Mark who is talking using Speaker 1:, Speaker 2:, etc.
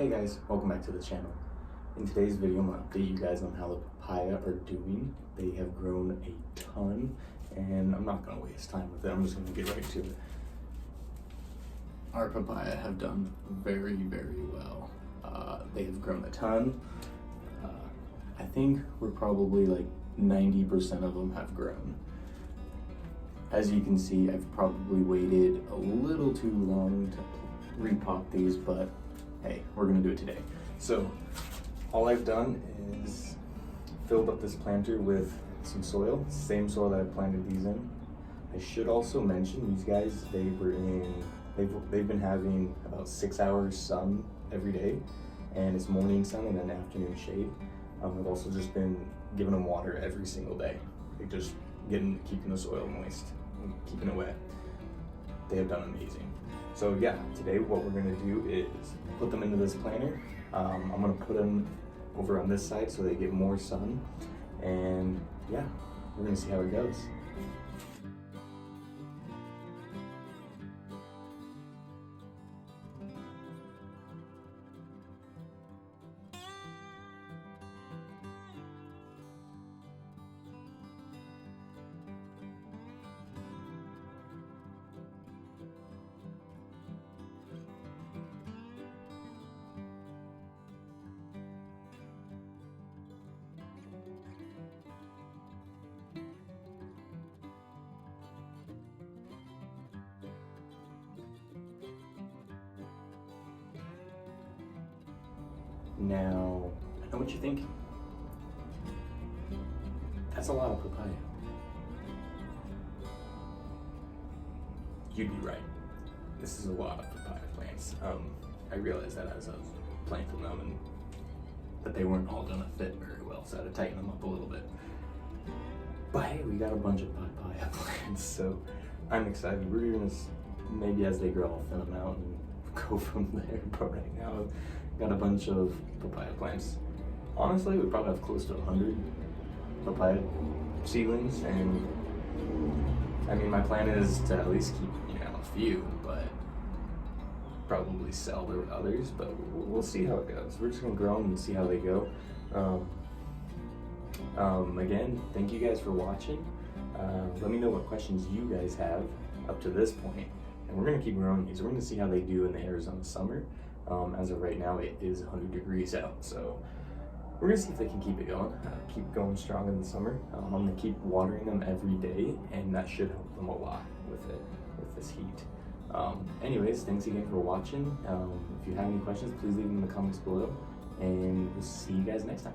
Speaker 1: Hey guys, welcome back to the channel. In today's video, I'm going to update you guys on how the papaya are doing. They have grown a ton, and I'm not going to waste time with it. I'm just going to get right to it. Our papaya have done very, very well. They have grown a ton. I think we're probably like 90% of them have grown. As you can see, I've probably waited a little too long to repot these, but hey, we're gonna do it today. So all I've done is filled up this planter with some soil, same soil that I planted these in. I should also mention these guys, they've been having about 6 hours sun every day, and it's morning sun and then afternoon shade. I've also just been giving them water every single day, like just keeping the soil moist, and keeping it wet. They have done amazing. So yeah, today what we're gonna do is put them into this planter. I'm gonna put them over on this side so they get more sun, and yeah, we're gonna see how it goes. Now, I know what you're thinking. That's a lot of papaya. You'd be right. This is a lot of papaya plants. I realized that as I was planting them, but they weren't all gonna fit very well, so I had to tighten them up a little bit. But hey, we got a bunch of papaya plants, so I'm excited. We're gonna, maybe as they grow, I'll thin them out and go from there. But right now, I've got a bunch of papaya plants. Honestly, we probably have close to 100 papaya seedlings, and I mean, my plan is to at least keep, a few, but probably sell the others, but we'll see how it goes. We're just gonna grow them and see how they go. Again, thank you guys for watching. Let me know what questions you guys have up to this point, and we're gonna keep growing these. We're gonna see how they do in the Arizona summer. As of right now, it is 100 degrees out, so we're gonna see if they can keep it going, keep going strong in the summer. I'm gonna keep watering them every day, and that should help them a lot with this heat. Anyways, thanks again for watching. If you have any questions, please leave them in the comments below, and we'll see you guys next time.